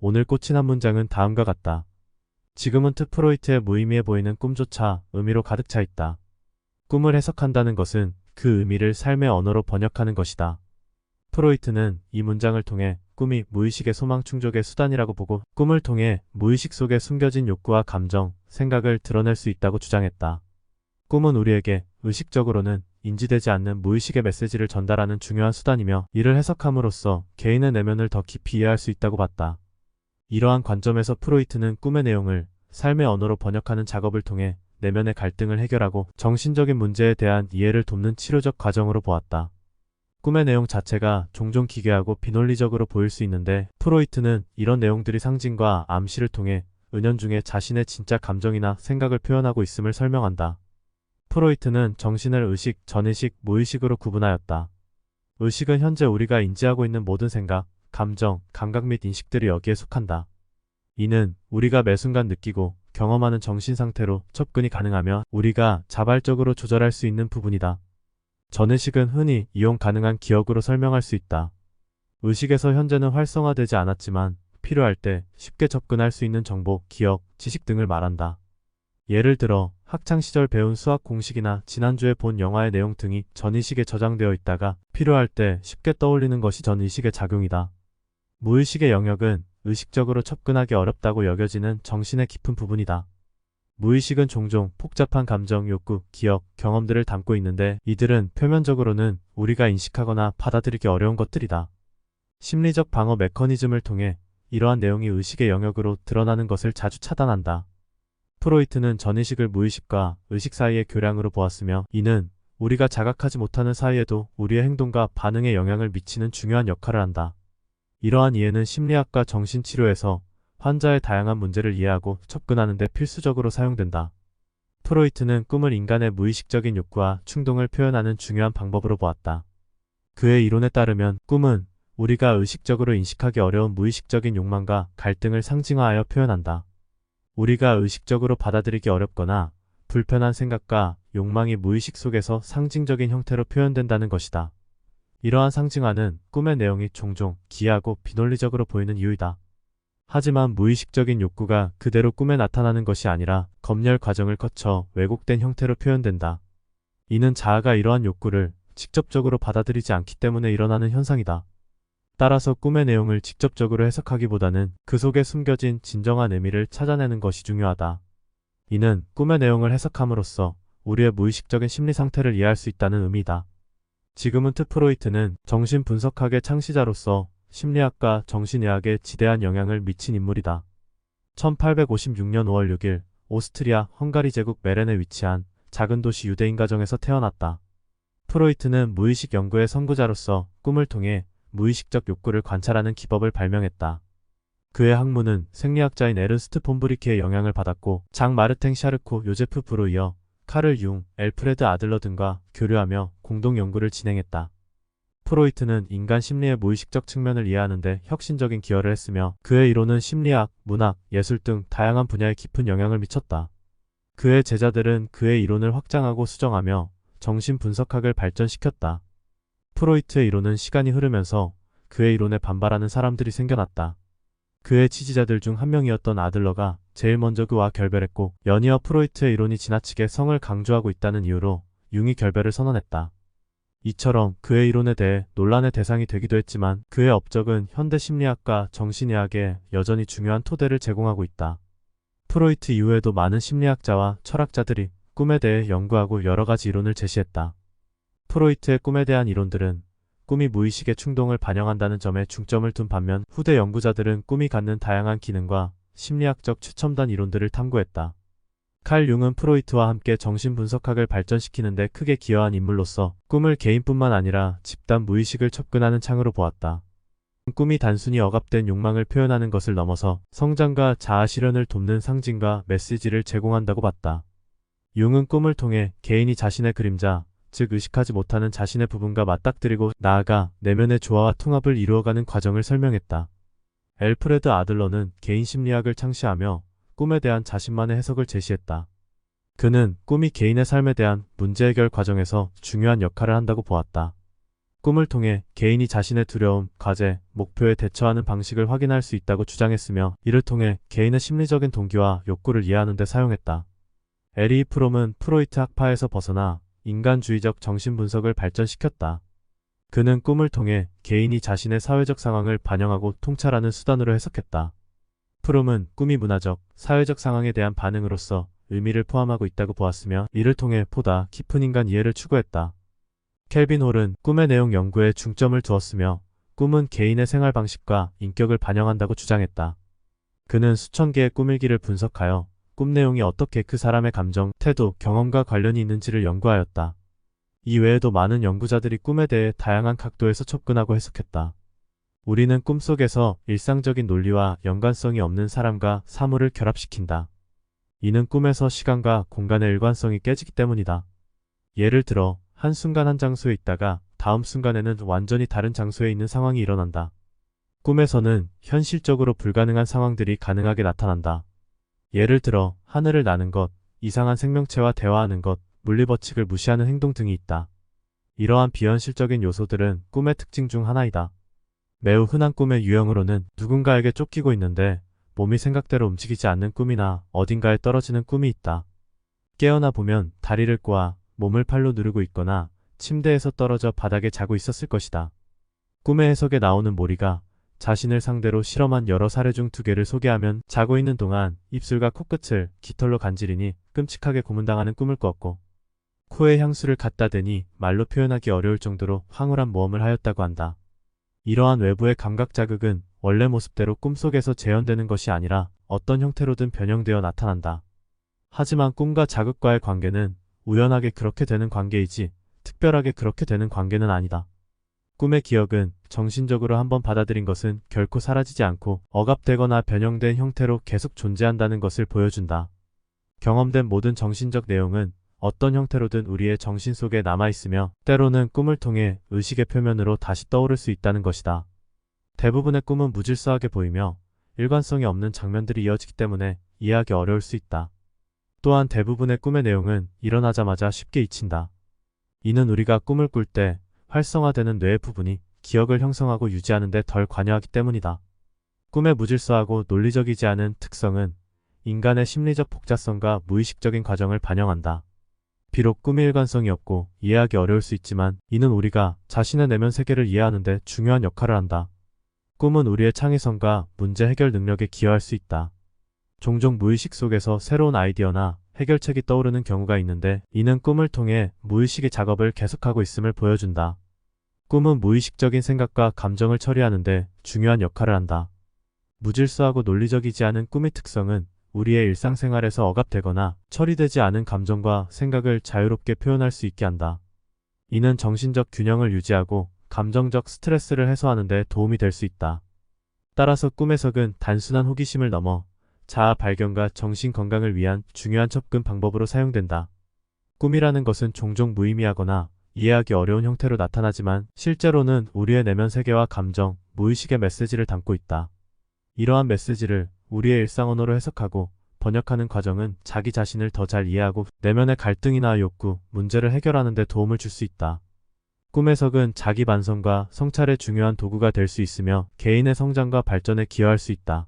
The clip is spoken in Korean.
오늘 꽂힌 한 문장은 다음과 같다. 지금은 트프로이트의 무의미해 보이는 꿈조차 의미로 가득 차 있다. 꿈을 해석한다는 것은 그 의미를 삶의 언어로 번역하는 것이다. 프로이트는 이 문장을 통해 꿈이 무의식의 소망 충족의 수단이라고 보고 꿈을 통해 무의식 속에 숨겨진 욕구와 감정, 생각을 드러낼 수 있다고 주장했다. 꿈은 우리에게 의식적으로는 인지되지 않는 무의식의 메시지를 전달하는 중요한 수단이며 이를 해석함으로써 개인의 내면을 더 깊이 이해할 수 있다고 봤다. 이러한 관점에서 프로이트는 꿈의 내용을 삶의 언어로 번역하는 작업을 통해 내면의 갈등을 해결하고 정신적인 문제에 대한 이해를 돕는 치료적 과정으로 보았다. 꿈의 내용 자체가 종종 기괴하고 비논리적으로 보일 수 있는데 프로이트는 이런 내용들이 상징과 암시를 통해 은연중에 자신의 진짜 감정이나 생각을 표현하고 있음을 설명한다. 프로이트는 정신을 의식, 전의식, 무의식으로 구분하였다. 의식은 현재 우리가 인지하고 있는 모든 생각, 감정, 감각 및 인식들이 여기에 속한다. 이는 우리가 매 순간 느끼고 경험하는 정신 상태로 접근이 가능하며 우리가 자발적으로 조절할 수 있는 부분이다. 전의식은 흔히 이용 가능한 기억으로 설명할 수 있다. 의식에서 현재는 활성화되지 않았지만 필요할 때 쉽게 접근할 수 있는 정보, 기억, 지식 등을 말한다. 예를 들어 학창시절 배운 수학 공식이나 지난주에 본 영화의 내용 등이 전의식에 저장되어 있다가 필요할 때 쉽게 떠올리는 것이 전의식의 작용이다. 무의식의 영역은 의식적으로 접근하기 어렵다고 여겨지는 정신의 깊은 부분이다. 무의식은 종종 복잡한 감정, 욕구, 기억, 경험들을 담고 있는데 이들은 표면적으로는 우리가 인식하거나 받아들이기 어려운 것들이다. 심리적 방어 메커니즘을 통해 이러한 내용이 의식의 영역으로 드러나는 것을 자주 차단한다. 프로이트는 전의식을 무의식과 의식 사이의 교량으로 보았으며 이는 우리가 자각하지 못하는 사이에도 우리의 행동과 반응에 영향을 미치는 중요한 역할을 한다. 이러한 이해는 심리학과 정신치료에서 환자의 다양한 문제를 이해하고 접근하는 데 필수적으로 사용된다. 프로이트는 꿈을 인간의 무의식적인 욕구와 충동을 표현하는 중요한 방법으로 보았다. 그의 이론에 따르면 꿈은 우리가 의식적으로 인식하기 어려운 무의식적인 욕망과 갈등을 상징화하여 표현한다. 우리가 의식적으로 받아들이기 어렵거나 불편한 생각과 욕망이 무의식 속에서 상징적인 형태로 표현된다는 것이다. 이러한 상징화는 꿈의 내용이 종종 기이하고 비논리적으로 보이는 이유이다. 하지만 무의식적인 욕구가 그대로 꿈에 나타나는 것이 아니라 검열 과정을 거쳐 왜곡된 형태로 표현된다. 이는 자아가 이러한 욕구를 직접적으로 받아들이지 않기 때문에 일어나는 현상이다. 따라서 꿈의 내용을 직접적으로 해석하기보다는 그 속에 숨겨진 진정한 의미를 찾아내는 것이 중요하다. 이는 꿈의 내용을 해석함으로써 우리의 무의식적인 심리 상태를 이해할 수 있다는 의미다. 지그문트 프로이트는 정신분석학의 창시자로서 심리학과 정신의학에 지대한 영향을 미친 인물이다. 1856년 5월 6일 오스트리아 헝가리 제국 메렌에 위치한 작은 도시 유대인 가정에서 태어났다. 프로이트는 무의식 연구의 선구자로서 꿈을 통해 무의식적 욕구를 관찰하는 기법을 발명했다. 그의 학문은 생리학자인 에른스트 폰 브리케의 영향을 받았고 장 마르탱 샤르코, 요제프 브루이어, 카를 융, 엘프레드 아들러 등과 교류하며 공동 연구를 진행했다. 프로이트는 인간 심리의 무의식적 측면을 이해하는 데 혁신적인 기여를 했으며 그의 이론은 심리학, 문학, 예술 등 다양한 분야에 깊은 영향을 미쳤다. 그의 제자들은 그의 이론을 확장하고 수정하며 정신분석학을 발전시켰다. 프로이트의 이론은 시간이 흐르면서 그의 이론에 반발하는 사람들이 생겨났다. 그의 지지자들 중 한 명이었던 아들러가 제일 먼저 그와 결별했고 연이어 프로이트의 이론이 지나치게 성을 강조하고 있다는 이유로 융이 결별을 선언했다. 이처럼 그의 이론에 대해 논란의 대상이 되기도 했지만 그의 업적은 현대 심리학과 정신의학에 여전히 중요한 토대를 제공하고 있다. 프로이트 이후에도 많은 심리학자와 철학자들이 꿈에 대해 연구하고 여러 가지 이론을 제시했다. 프로이트의 꿈에 대한 이론들은 꿈이 무의식의 충동을 반영한다는 점에 중점을 둔 반면 후대 연구자들은 꿈이 갖는 다양한 기능과 심리학적 최첨단 이론들을 탐구했다. 칼 융은 프로이트와 함께 정신분석학을 발전시키는 데 크게 기여한 인물로서 꿈을 개인뿐만 아니라 집단 무의식을 접근하는 창으로 보았다. 꿈이 단순히 억압된 욕망을 표현하는 것을 넘어서 성장과 자아 실현을 돕는 상징과 메시지를 제공한다고 봤다. 융은 꿈을 통해 개인이 자신의 그림자, 즉 의식하지 못하는 자신의 부분과 맞닥뜨리고 나아가 내면의 조화와 통합을 이루어가는 과정을 설명했다. 엘프레드 아들러는 개인 심리학을 창시하며 꿈에 대한 자신만의 해석을 제시했다. 그는 꿈이 개인의 삶에 대한 문제 해결 과정에서 중요한 역할을 한다고 보았다. 꿈을 통해 개인이 자신의 두려움, 과제, 목표에 대처하는 방식을 확인할 수 있다고 주장했으며 이를 통해 개인의 심리적인 동기와 욕구를 이해하는 데 사용했다. 에리 프롬은 프로이트 학파에서 벗어나 인간주의적 정신분석을 발전시켰다. 그는 꿈을 통해 개인이 자신의 사회적 상황을 반영하고 통찰하는 수단으로 해석했다. 프롬은 꿈이 문화적, 사회적 상황에 대한 반응으로서 의미를 포함하고 있다고 보았으며 이를 통해 보다 깊은 인간 이해를 추구했다. 켈빈 홀은 꿈의 내용 연구에 중점을 두었으며 꿈은 개인의 생활 방식과 인격을 반영한다고 주장했다. 그는 수천 개의 꿈일기를 분석하여 꿈 내용이 어떻게 그 사람의 감정, 태도, 경험과 관련이 있는지를 연구하였다. 이 외에도 많은 연구자들이 꿈에 대해 다양한 각도에서 접근하고 해석했다. 우리는 꿈속에서 일상적인 논리와 연관성이 없는 사람과 사물을 결합시킨다. 이는 꿈에서 시간과 공간의 일관성이 깨지기 때문이다. 예를 들어 한순간 한 장소에 있다가 다음 순간에는 완전히 다른 장소에 있는 상황이 일어난다. 꿈에서는 현실적으로 불가능한 상황들이 가능하게 나타난다. 예를 들어 하늘을 나는 것, 이상한 생명체와 대화하는 것, 물리법칙을 무시하는 행동 등이 있다. 이러한 비현실적인 요소들은 꿈의 특징 중 하나이다. 매우 흔한 꿈의 유형으로는 누군가에게 쫓기고 있는데 몸이 생각대로 움직이지 않는 꿈이나 어딘가에 떨어지는 꿈이 있다. 깨어나 보면 다리를 꼬아 몸을 팔로 누르고 있거나 침대에서 떨어져 바닥에 자고 있었을 것이다. 꿈의 해석에 나오는 모리가 자신을 상대로 실험한 여러 사례 중 2개를 소개하면 자고 있는 동안 입술과 코끝을 깃털로 간지리니 끔찍하게 고문당하는 꿈을 꾸었고 코에 향수를 갖다 대니 말로 표현하기 어려울 정도로 황홀한 모험을 하였다고 한다. 이러한 외부의 감각 자극은 원래 모습대로 꿈속에서 재현되는 것이 아니라 어떤 형태로든 변형되어 나타난다. 하지만 꿈과 자극과의 관계는 우연하게 그렇게 되는 관계이지 특별하게 그렇게 되는 관계는 아니다. 꿈의 기억은 정신적으로 한번 받아들인 것은 결코 사라지지 않고 억압되거나 변형된 형태로 계속 존재한다는 것을 보여준다. 경험된 모든 정신적 내용은 어떤 형태로든 우리의 정신 속에 남아있으며 때로는 꿈을 통해 의식의 표면으로 다시 떠오를 수 있다는 것이다. 대부분의 꿈은 무질서하게 보이며 일관성이 없는 장면들이 이어지기 때문에 이해하기 어려울 수 있다. 또한 대부분의 꿈의 내용은 일어나자마자 쉽게 잊힌다. 이는 우리가 꿈을 꿀 때 활성화되는 뇌의 부분이 기억을 형성하고 유지하는 데 덜 관여하기 때문이다. 꿈의 무질서하고 논리적이지 않은 특성은 인간의 심리적 복잡성과 무의식적인 과정을 반영한다. 비록 꿈이 일관성이 없고 이해하기 어려울 수 있지만 이는 우리가 자신의 내면 세계를 이해하는 데 중요한 역할을 한다. 꿈은 우리의 창의성과 문제 해결 능력에 기여할 수 있다. 종종 무의식 속에서 새로운 아이디어나 해결책이 떠오르는 경우가 있는데 이는 꿈을 통해 무의식의 작업을 계속하고 있음을 보여준다. 꿈은 무의식적인 생각과 감정을 처리하는데 중요한 역할을 한다. 무질서하고 논리적이지 않은 꿈의 특성은 우리의 일상생활에서 억압되거나 처리되지 않은 감정과 생각을 자유롭게 표현할 수 있게 한다. 이는 정신적 균형을 유지하고 감정적 스트레스를 해소하는 데 도움이 될 수 있다. 따라서 꿈 해석은 단순한 호기심을 넘어 자아 발견과 정신 건강을 위한 중요한 접근 방법으로 사용된다. 꿈이라는 것은 종종 무의미하거나 이해하기 어려운 형태로 나타나지만 실제로는 우리의 내면 세계와 감정, 무의식의 메시지를 담고 있다. 이러한 메시지를 우리의 일상 언어로 해석하고 번역하는 과정은 자기 자신을 더 잘 이해하고 내면의 갈등이나 욕구, 문제를 해결하는 데 도움을 줄 수 있다. 꿈 해석은 자기 반성과 성찰의 중요한 도구가 될 수 있으며 개인의 성장과 발전에 기여할 수 있다.